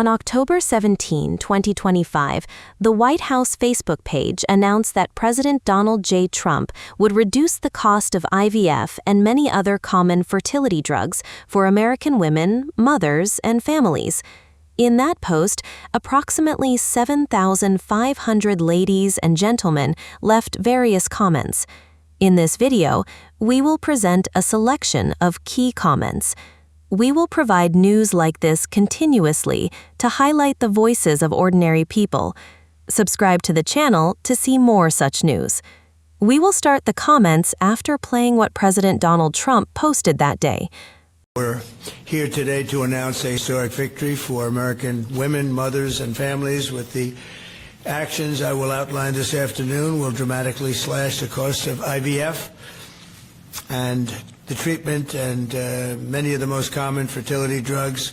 On October 17, 2025, the White House Facebook page announced that President Donald J. Trump would reduce the cost of IVF and many other common fertility drugs for American women, mothers, and families. In that post, approximately 7,500 ladies and gentlemen left various comments. In this video, we will present a selection of key comments. We will provide news like this continuously to highlight the voices of ordinary people. Subscribe to the channel to see more such news. We will start the comments after playing what President Donald Trump posted that day. We're here today to announce a historic victory for American women, mothers, and families. With the actions I will outline this afternoon, will dramatically slash the cost of IVF and the treatment and many of the most common fertility drugs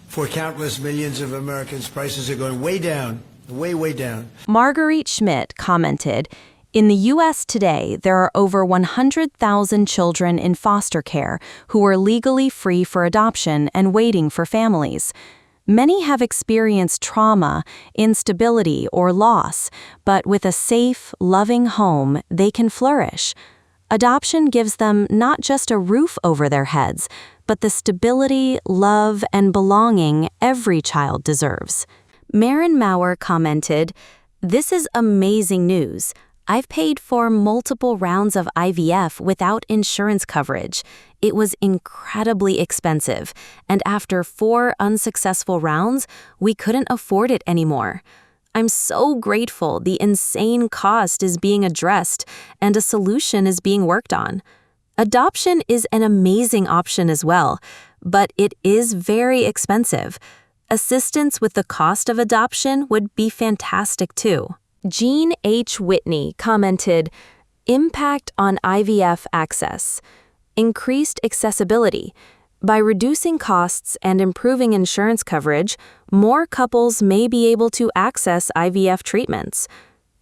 for countless millions of Americans. Prices are going way down, way down. Marguerite Schmidt commented, "In the U.S. today, there are over 100,000 children in foster care who are legally free for adoption and waiting for families. Many have experienced trauma, instability, or loss, but with a safe, loving home, they can flourish. Adoption gives them not just a roof over their heads, but the stability, love, and belonging every child deserves." Marin Maurer commented, "This is amazing news. I've paid for multiple rounds of IVF without insurance coverage. It was incredibly expensive, and after 4 unsuccessful rounds, we couldn't afford it anymore. I'm so grateful the insane cost is being addressed and a solution is being worked on. Adoption is an amazing option as well, but it is very expensive. Assistance with the cost of adoption would be fantastic too." Jean H. Whitney commented, "Impact on IVF access. Increased accessibility. By reducing costs and improving insurance coverage, more couples may be able to access IVF treatments.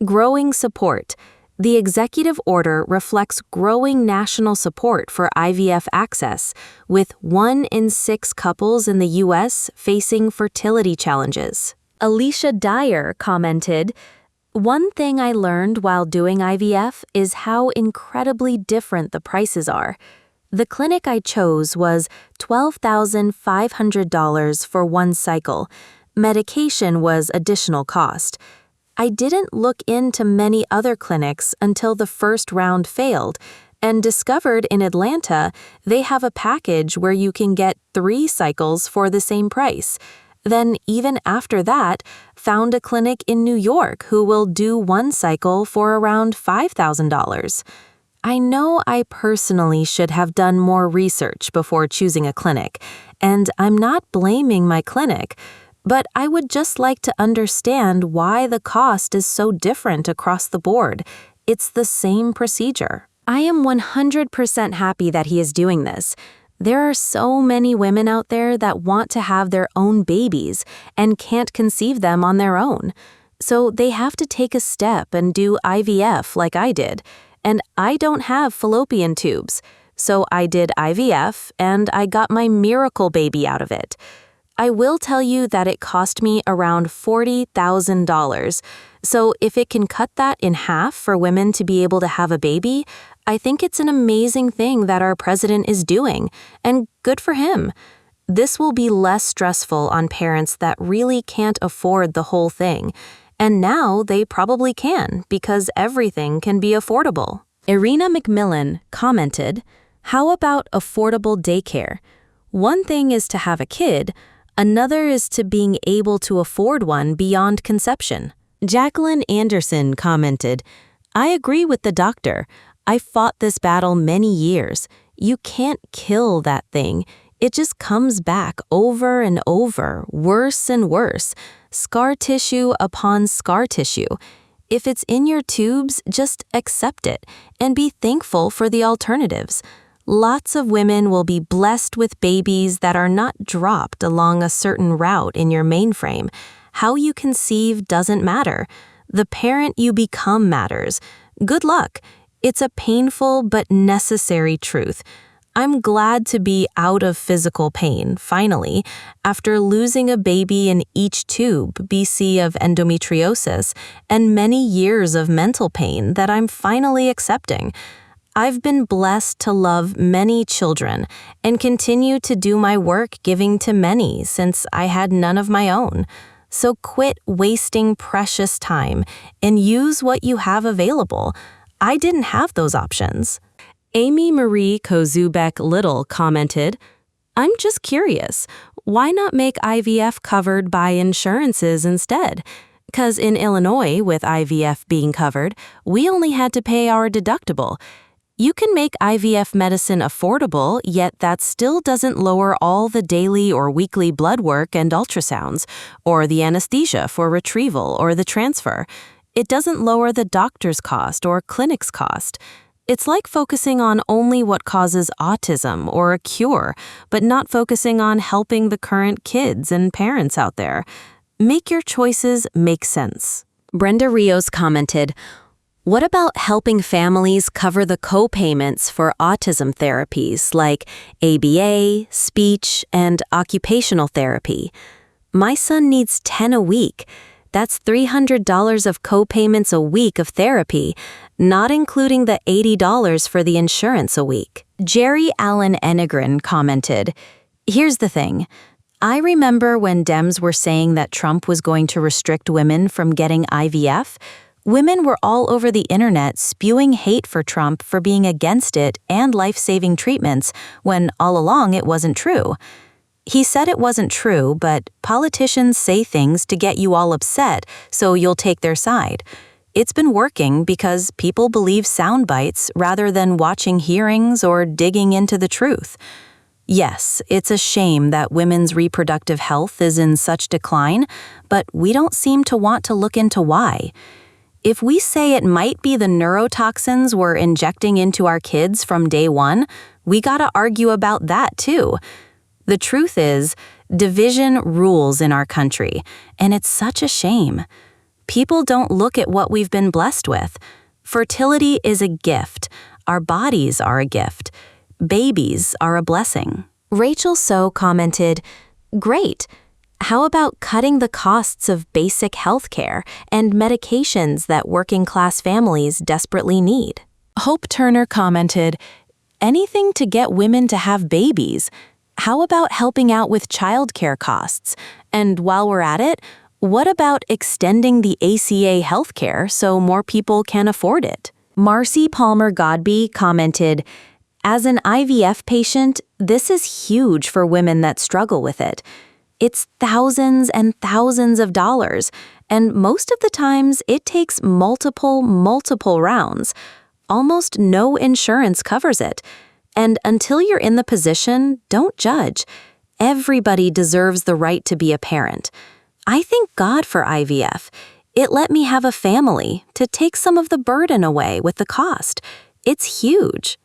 Growing support. The executive order reflects growing national support for IVF access, with 1 in 6 couples in the U.S. facing fertility challenges." Alicia Dyer commented, "One thing I learned while doing IVF is how incredibly different the prices are. The clinic I chose was $12,500 for 1 cycle. Medication was additional cost. I didn't look into many other clinics until the first round failed, and discovered in Atlanta they have a package where you can get 3 cycles for the same price. Then even after that, found a clinic in New York who will do 1 cycle for around $5,000. I know I personally should have done more research before choosing a clinic, and I'm not blaming my clinic, but I would just like to understand why the cost is so different across the board. It's the same procedure." I am 100% happy that he is doing this. There are so many women out there that want to have their own babies and can't conceive them on their own. So they have to take a step and do IVF like I did. And I don't have fallopian tubes. So I did IVF and I got my miracle baby out of it. I will tell you that it cost me around $40,000. So if it can cut that in half for women to be able to have a baby, I think it's an amazing thing that our president is doing, and good for him. This will be less stressful on parents that really can't afford the whole thing, and now they probably can because everything can be affordable. Irina McMillan commented, "How about affordable daycare? One thing is to have a kid, another is to being able to afford one beyond conception." Jacqueline Anderson commented, "I agree with the doctor. I fought this battle many years. You can't kill that thing. It just comes back over and over, worse and worse, scar tissue upon scar tissue. If it's in your tubes, just accept it and be thankful for the alternatives. Lots of women will be blessed with babies that are not dropped along a certain route in your mainframe. How you conceive doesn't matter. The parent you become matters. Good luck. It's a painful but necessary truth. I'm glad to be out of physical pain, finally, after losing a baby in each tube BC of endometriosis and many years of mental pain that I'm finally accepting. I've been blessed to love many children and continue to do my work giving to many since I had none of my own. So quit wasting precious time and use what you have available. I didn't have those options. Amy Marie Kozubek-Little commented, I'm just curious, why not make IVF covered by insurances instead? Because in Illinois, with IVF being covered, we only had to pay our deductible. You can make IVF medicine affordable, yet that still doesn't lower all the daily or weekly blood work and ultrasounds, or the anesthesia for retrieval or the transfer. It doesn't lower the doctor's cost or clinic's cost. It's like focusing on only what causes autism or a cure, but not focusing on helping the current kids and parents out there. Make your choices make sense. Brenda Rios commented, what about helping families cover the co-payments for autism therapies like ABA, speech, and occupational therapy? My son needs 10 a week. That's $300 of co-payments a week of therapy, not including the $80 for the insurance a week. Jerry Allen Enegren commented, here's the thing. I remember when Dems were saying that Trump was going to restrict women from getting IVF, women were all over the internet spewing hate for Trump for being against it and life-saving treatments when all along it wasn't true. He said it wasn't true, but politicians say things to get you all upset so you'll take their side. It's been working because people believe sound bites rather than watching hearings or digging into the truth. Yes, it's a shame that women's reproductive health is in such decline, but we don't seem to want to look into why. If we say it might be the neurotoxins we're injecting into our kids from day one, we gotta argue about that too. The truth is, division rules in our country, and it's such a shame. People don't look at what we've been blessed with. Fertility is a gift. Our bodies are a gift. Babies are a blessing. Rachel So commented, great. How about cutting the costs of basic health care and medications that working-class families desperately need? Hope Turner commented, anything to get women to have babies. How about helping out with childcare costs? And while we're at it, what about extending the ACA healthcare so more people can afford it? Marcy Palmer Godby commented, as an IVF patient, this is huge for women that struggle with it. It's thousands and thousands of dollars, and most of the times it takes multiple rounds. Almost no insurance covers it. And until you're in the position, don't judge. Everybody deserves the right to be a parent. I thank God for IVF. It let me have a family to take some of the burden away with the cost. It's huge.